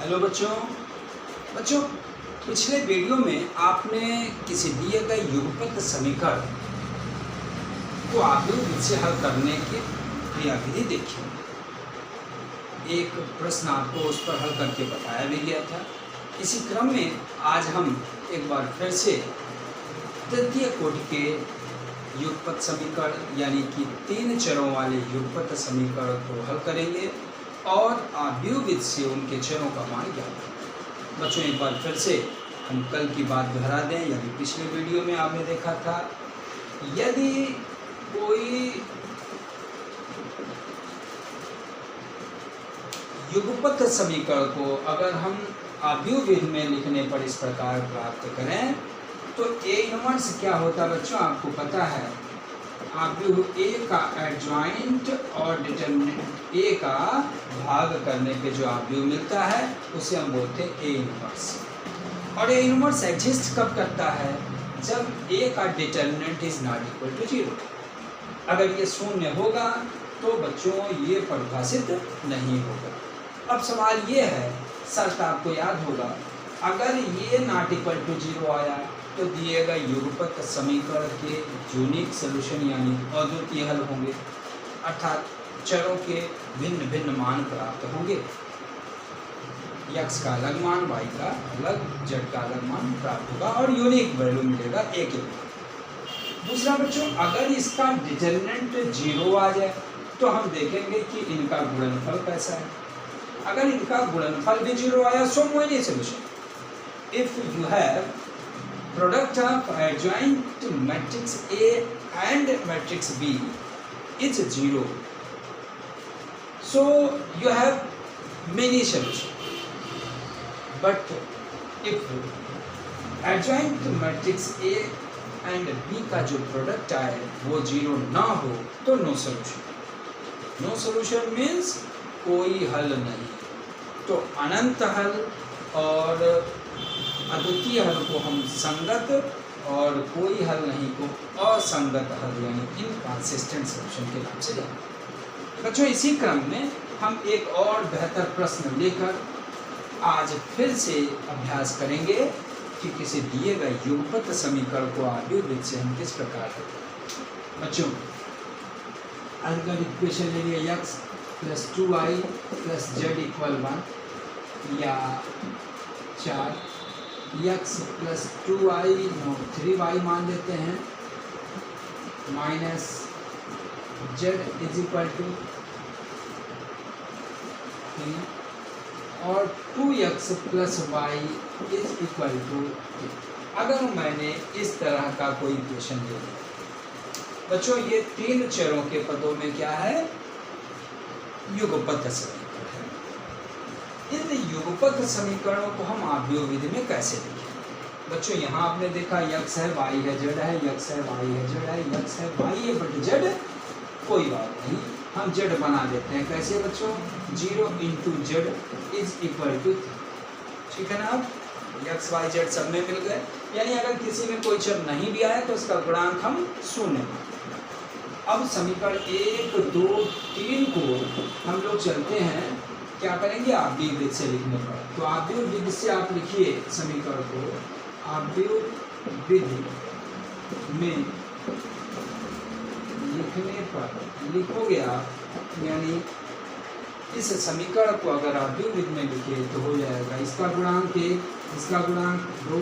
Hello बच्चों पिछले video में आपने किसी दिए गए युगपत समीकरण को आव्यूह से हल करने की क्रियाविधि देखी। एक प्रश्न आपको उस पर हल करके बताया भी गया था। इसी क्रम में आज हम एक बार फिर से तृतीय कोटि के युगपत समीकरण यानी कि 3 चरों वाले युगपत समीकरण को हल करेंगे और आव्यूह से उनके चरों का मान ज्ञात करेंगे। बच्चों एक बार फिर से हम कल की बात दोहरा दें, यदि पिछले वीडियो में आपने देखा था, यदि कोई युगपत समीकरण को अगर हम आव्यूह विधि में लिखने पर इस प्रकार प्राप्त करें तो ए इनवर्स क्या होता बच्चों, आपको पता है। आव्यूह ए का एडजॉइंट और डिटर्मिनेंट ए का भाग करने पे जो आव्यूह मिलता है उसे हम बोलते हैं ए इनवर्स। और ए इनवर्स एग्जिस्ट कब करता है, जब ए का determinant is not equal to 0। अगर ये शून्य होगा तो बच्चों ये परिभाषित नहीं होगा। अब सवाल ये है, शर्त आपको याद होगा, अगर ये नॉट इक्वल टू 0 आया तो दिए गए युगपत समीकरण के यूनिक सॉल्यूशन यानी अद्वितीय हल होंगे, अर्थात चरों के भिन्न भिन्न मान प्राप्त होंगे। x का अलग मान, y का अलग, z का अलग मान प्राप्त होगा और यूनिक वैल्यू मिलेगा a के। दूसरा बच्चों, अगर इसका डिटर्मिनेंट 0 आ जाए तो हम देखेंगे कि इनका गुणनफल कैसा है। अगर इनका गुणनफल भी 0 आया सो मोइनी solution. If you have product of adjoint matrix A and matrix B is 0, so you have many solutions. But if adjoint matrix A and B का जो प्रोडक्ट आए वो 0 ना हो तो no solution. No solution means कोई हल नहीं। तो अनंत हल और अद्वितीय हल को हम संगत और कोई हल नहीं को असंगत हल यानी इनकंसिस्टेंट सॉल्यूशन के नाम से जानते हैं। बच्चों इसी क्रम में हम एक और बेहतर प्रश्न लेकर आज फिर से अभ्यास करेंगे कि किसी दिए गए युगपत समीकरण को आव्यूह से हम किस प्रकार करते हैं। बच्चों अगर इक्वेशन ले लिया x + 2y + z = 1 या 4 x + 2y 3y मान लेते हैं माइनस z = 3 और 2x + y = 2। अगर मैंने इस तरह का कोई इक्वेशन ले लिया बच्चों, ये 3 चरों के पदों में क्या है, युगपत समीकरण है। इन युगपत समीकरणों को हम आव्यूह विधि में कैसे लिखें। बच्चों यहाँ आपने देखा x है, y है, z है, x है, y है, z है, x है, y है, बट z कोई बात नहीं, हम z बना देते हैं। कैसे बच्चों, 0 × z = 3। ठीक है ना। अब x y z सब में मिल गए, यानी अगर किसी में कोई चर नहीं भी आया तो उसका गुणांक हम 0। अब समीकरण 1 2 3 को हम लोग चलते हैं, क्या करेंगे, आव्यूह विधि से लिखने पर। तो आव्यूह विधि से आप लिखिए समीकरण को। आव्यूह विधि में लिखने पर लिखोगे आप, यानी इस समीकरण को अगर आव्यूह विधि में लिखे तो हो जाएगा इसका गुणांक 1, इसका गुणांक 2,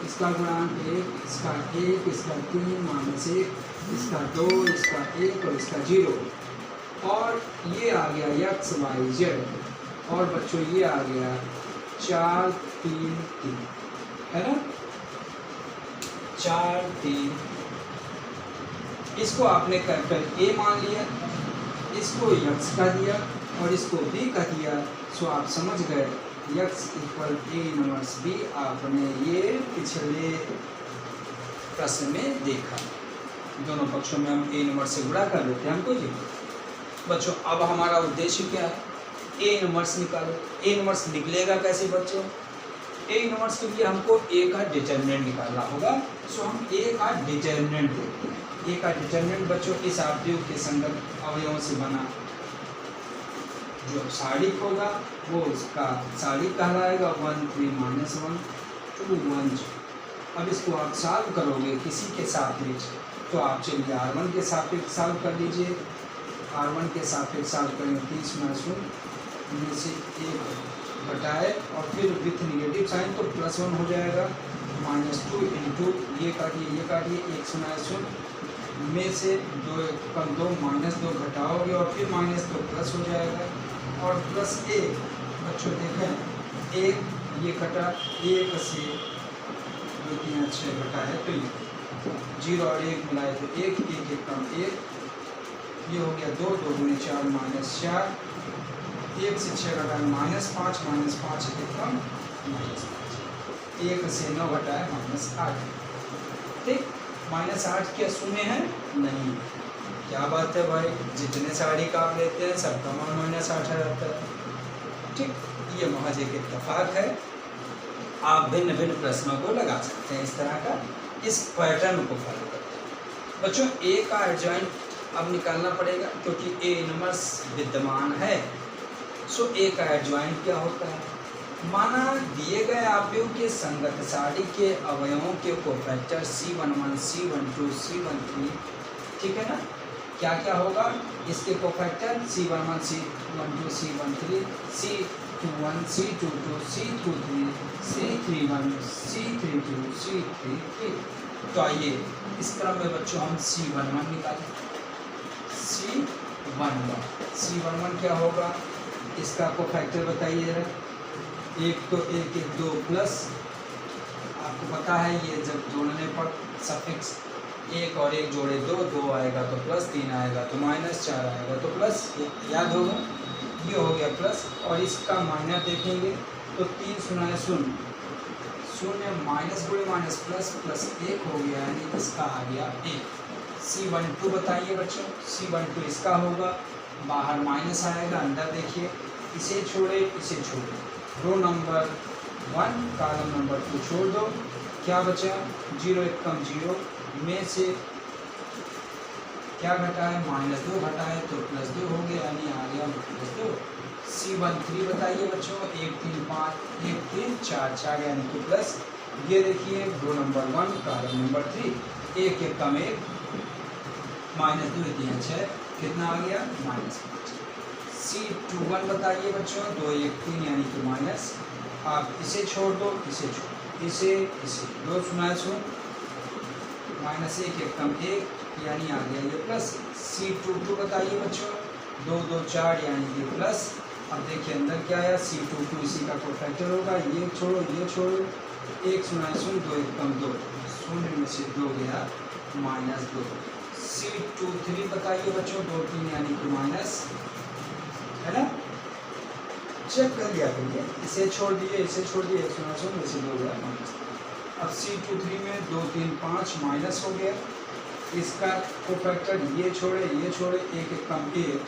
इसका गुणांक 1, इसका 1, इसका 3 माइनस 1, इसका 2, इसका 1 और इसका 0। और ये आ गया x y z और बच्चों ये आ गया 4 3 3, है ना। 4 3, इसको आपने कैपिटल A मान लिया, इसको x का दिया और इसको B का दिया। सो आप समझ गए x = A इनवर्स B। आपने ये पिछले प्रश्न में देखा, दोनों पक्षों में हम A इनवर्स से गुणा कर देते हैं, हमको ये। बच्चों अब हमारा उद्देश्य क्या है, ए इनवर्स निकालो। ए इनवर्स निकलेगा कैसे बच्चों, ए इनवर्स के लिए हमको ए का डिटर्मिनेंट निकालना होगा। सो हम ए का डिटर्मिनेंट देखते हैं। ए का डिटर्मिनेंट बच्चों इस आव्यूह के संगत अवयवों से बना जो साड़िक होगा वो उसका साड़िक कहलाएगा 1 3 -1 2 1 0। अब इसको आप सॉल्व करोगे किसी के सापेक्ष, तो आप चलिए R1 के सापेक्ष सॉल्व कर लीजिए। R1 के सापेक्ष सॉल्व करेंगे 30 -1 में से 1 घटाए और फिर विथ निगेटिव साइन तो +1 हो जाएगा। -2 इंटू ये काटिए 1 -0 में से 2 कम 2 -2 घटाओगे और फिर -2 प्लस हो जाएगा और +1 बच्चों देखें 1 ये कटा 1 से 2 3 6 घटाए तो ये 0 और 1 मिलाए तो 1 1 1 कम 1 ये हो गया 2 2 गुणे 4 -4 1 से 6 घटाए -5 -5 1 कम -5 1 से 9 घटाए -8। ठीक, -8 क्या शून्य है? नहीं। क्या बात है भाई, जितने साड़ी का आप लेते हैं सबका मान -8 रहता है। ठीक, ये महज एक इत्तेफाक है। आप भिन्न भिन्न प्रश्नों को लगा सकते हैं इस तरह का, इस पैटर्न को फॉलो करके। बच्चों ए का एडजॉइंट अब निकालना पड़ेगा क्योंकि ए इनवर्स विद्यमान है। सो ए का एडजॉइंट क्या होता है? माना दिए गए आव्यूह के संगत साड़ी के अवयवों के कोफैक्टर C11 C12 C13, ठीक है ना? क्या क्या होगा इसके cofactor? C11 C12 C13 C21 C22 C23 C31 C32 C33। तो आइए इस क्रम में बच्चों हम C11 निकालें। C11 क्या होगा? इसका कोफैक्टर बताइए जरा। एक तो 1 1 2 प्लस, आपको पता है ये जब जोड़ने पर सफिक्स 1 और 1 जोड़े 2 2 आएगा तो प्लस, 3 आएगा तो -4 आएगा तो प्लस, याद होगा ये हो गया प्लस। और इसका माइनस देखेंगे तो 3 0 0 माइनस गुणे माइनस प्लस प्लस 1 हो गया, यानी इसका आ गया 1। C12 बताइए बच्चों। C12 इसका होगा, बाहर माइनस आएगा, अंदर देखिए, इसे छोड़े इसे छोड़े, रो नंबर 1 कॉलम नंबर 2 छोड़ दो, क्या बचा? 0 1 कम 0 में से क्या घटाए? -2 घटाए तो +2 हो गया, यानी आ गया +2। C13 बताइए बच्चों। 1 3 5 1 3 4 4 यानी कि प्लस। ये देखिए रो नंबर 1 कॉलम नंबर 3 1 1 कम 1 -2 3 6 कितना आ गया? -5। C21 बताइए बच्चों। 2 1 3 यानी कि माइनस, आप इसे छोड़ दो इसे छोड़ इसे 2 0 0 -1 1 कम 1 यानी आ गया ये प्लस। C22 बताइए बच्चों। 2 2 4 यानी कि प्लस। अब देखिए अंदर क्या आया? C22 इसी का कोफैक्टर होगा, ये छोड़ो 1 0 0 2 1 कम 2 0 में से 2 गया -2। C23 बताइए बच्चों। 2 3 यानी कि माइनस, है ना? चेक कर लिया करिए, इसे छोड़ दिए इसे छोड़ दिए 1 0 0 में से 2 गया माइनस। अब C23 में 2 3 5 माइनस हो गया, इसका कोफैक्टर ये छोड़े 1 1 कम 1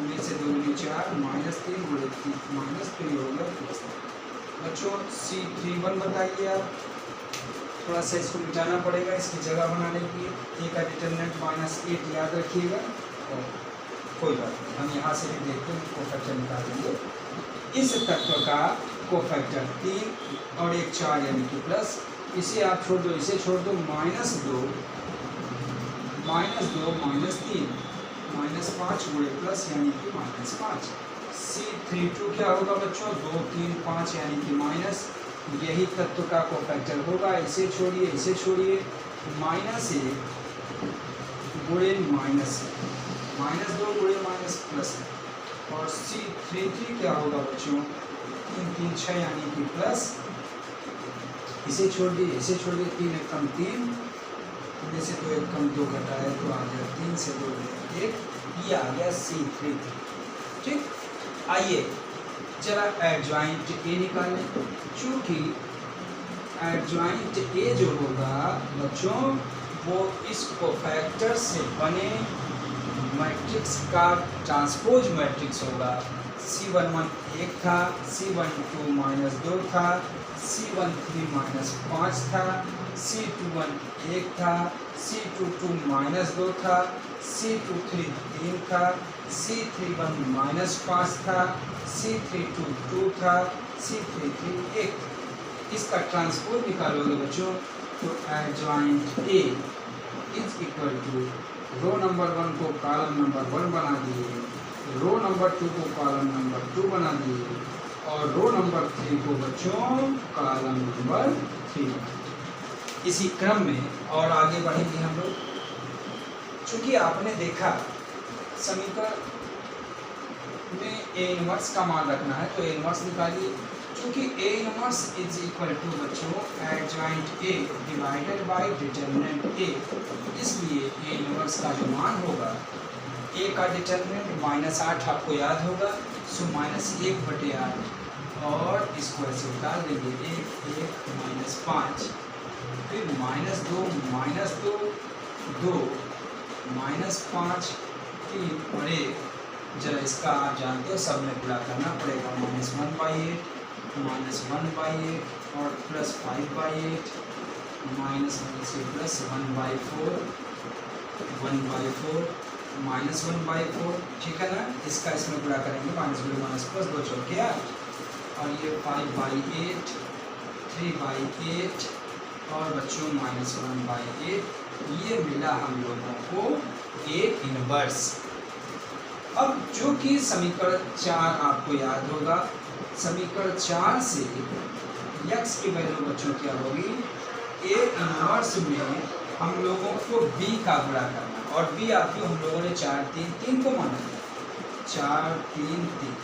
में से 2 गुणे 4 -3 गुणे 3 -3 हो गया प्लस। बच्चों C31 बताइए आप। थोड़ा सा इसको मिटाना पड़ेगा इसकी जगह बनाने के लिए। ए का डिटरमिनेंट -8 याद रखिएगा, और कोई बात नहीं, हम यहाँ से भी देखते हैं कोफैक्टर निकालेंगे। इस तत्व का कोफैक्टर 3 और 1 4 यानी कि प्लस, इसे आप छोड़ दो इसे छोड़ दो, -2 -3 -5 गुणे प्लस यानी कि -5। C32 क्या होगा बच्चों? 2 3 5 यानी कि माइनस, यही तत्व का कोफैक्टर होगा, इसे छोड़िए -1 गुणे -2 गुणे प्लस। और C33 क्या होगा बच्चों? 3 3 6 यानी कि प्लस, इसे छोड़ दिए 3 1 कम 3 में से 2 1 कम 2 घटाए तो आ गया 3 से 2 1, ये आ गया C33। ठीक, आइए जरा एडजॉइंट ए निकालें। चूँकि एडजॉइंट ए जो होगा बच्चों वो इस कोफैक्टर से बने मैट्रिक्स का ट्रांसपोज मैट्रिक्स होगा। C11 1 था, C12 -2 था, C13 -5 था, C21 1 था, C22 -2 था, C23 3 था, C31 -5 था, C32 2 था, C33 1 था। इसका ट्रांसपोज निकालोगे बच्चों तो adjoint A is equal to row number 1 को कॉलम नंबर 1 बना दिए, रो नंबर 2 को कॉलम नंबर 2 बना दिए और रो नंबर 3 को बच्चों कॉलम नंबर 3। इसी क्रम में और आगे बढ़ेंगे हम लोग। चूंकि आपने देखा समीकरण में A इनवर्स का मान रखना है तो A इनवर्स निकालिए। चूंकि A inverse is equal to बच्चों adjoint A divided by determinant A, इसलिए A इनवर्स का जो मान होगा A का डिटरमिनेंट -8 आपको याद होगा, सो -1/8 और इसको ऐसे उतार देंगे 1 1 -5, फिर -2 -2 2 -5 3 और 1। जरा इसका आप जानते हो सब में पूरा करना पड़ेगा, -1/8 -1/8 और +5/8 -1 से +1/4 1/4 -1/4, ठीक है ना। इसका इसमें पूरा करेंगे -2 चौके 8 और ये 5/8 3/8 और बच्चों -1/8। ये मिला हम लोगों को A इनवर्स। अब जो कि समीकरण 4 आपको याद होगा, समीकरण 4 से x की वैल्यू बच्चों क्या होगी, A इनवर्स में हम लोगों को B का गुणा करना और B आती हम लोगों ने 4 3 3 को माना था, 4 3 3।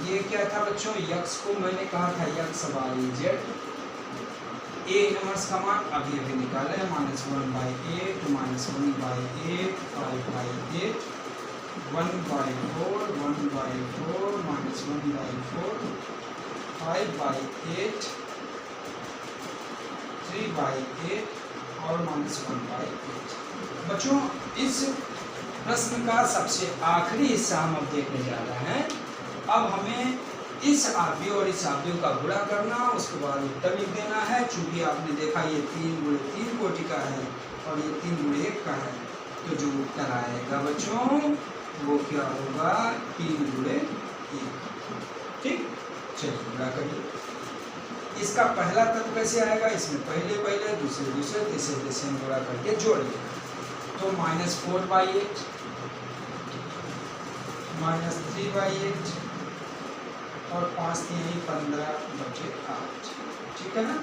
ये क्या था बच्चों, x को मैंने कहा था x y z। A inverse का मान अभी अभी निकाले हैं, -1/8 -1/8 5/8 1/4 1/4 -1/4 5/8 3/8 और -1/8। बच्चों इस प्रश्न का सबसे आखिरी हिस्सा हम अब देखने जा रहे हैं। अब हमें इस आव्यूह और इस आव्यूह का गुणा करना, उसके बाद उत्तर लिख देना है। चूंकि आपने देखा ये 3 × 3 कोटि का है और ये 3 × 1 का है, तो जो उत्तर आएगा बच्चों वो क्या होगा, 3 × 1। ठीक, चलिए गुणा करिए। इसका पहला तत्व कैसे आएगा, इसमें पहले पहले दूसरे दूसरे तीसरे तीसरे में गुणा करके जोड़िए। तो -4/8 -3/8 और 5 3 15/8, ठीक है ना।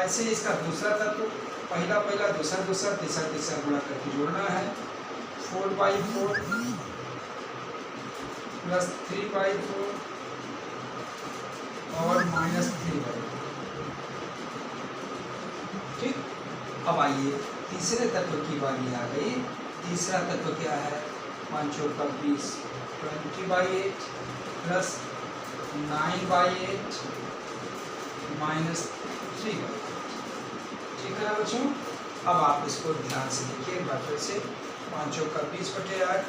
ऐसे इसका दूसरा तत्व पहला पहला दूसरा दूसरा तीसरा तीसरा गुणा करके जोड़ना है। 4/4 + 3/4 और -3/4, ठीक। अब आइए तीसरे तत्व की बारी आ गई। तीसरा तत्व क्या है, 5 × 20 20/8 + 9/8 -3/8, ठीक है ना बच्चों। अब आप इसको ध्यान से देखिए एक बार फिर से। 5 × 20/8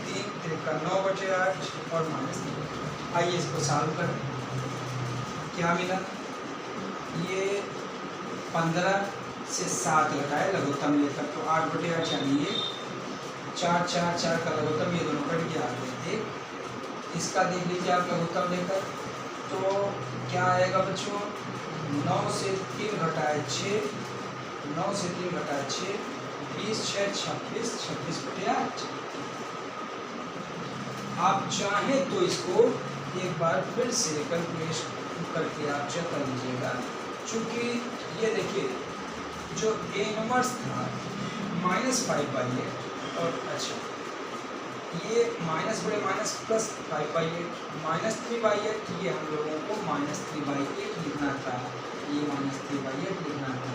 3 × 9/8 और -3। आइए इसको सॉल्व करें। क्या मिला, ये 15 से 7 घटाए लघुत्तम लेकर तो 8/8, यानी ये 4 4 4 का लघुत्तम, ये दोनों कट गया आगे 1। इसका देख लीजिए आप लघुत्तम लेकर तो क्या आएगा बच्चों, 9 से 3 घटाए 6 9 से 3 घटाए 6 20 6 26 26/8। आप चाहें तो इसको एक बार फिर से कैलकुलेट करके आप चेक कर लीजिएगा। चूँकि ये देखिए जो A इनवर्स था -5/8 और अच्छा ये -/- +5/8 -3/8, ये हम लोगों को -3/8 लिखना था, ये -3/8 लिखना था,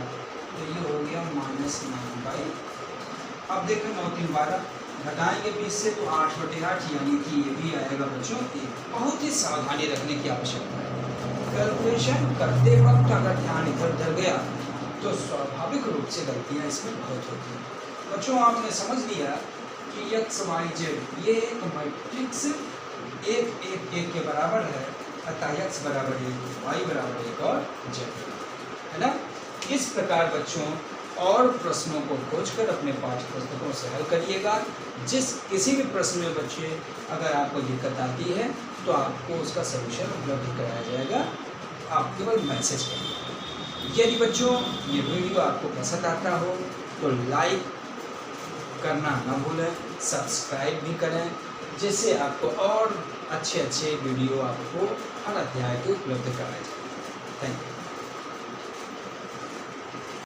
तो ये हो गया -9/8। अब देखो 9 3 12 घटाएंगे 20 से तो 8/8, यानी कि ये भी आएगा बच्चों 1। बहुत ही सावधानी रखने की आवश्यकता है। कैलकुलेशन करते वक्त अगर ध्यान इधर उधर गया तो स्वाभाविक रूप से गलतियाँ इसमें बहुत होती हैं। बच्चों आपने समझ लिया कि x y z ये एक मैट्रिक्स 1 1 1 के बराबर है, अतः x बराबर 1 y बराबर 1 और z, है ना। इस प्रकार बच्चों और प्रश्नों को खोजकर अपने पाठ्य पुस्तकों से हल करिएगा। किसी भी प्रश्न में बच्चे अगर आपको दिक्कत आती है तो आपको उसका सलूशन उपलब्ध कराया जाएगा, आप केवल मैसेज करिए। यदि बच्चों ये वीडियो आपको पसंद आता हो तो लाइक करना न भूलें, सब्सक्राइब भी करें, जिससे आपको और अच्छे वीडियो आपको हर अध्याय के उपलब्ध कराए जाए। Thank you.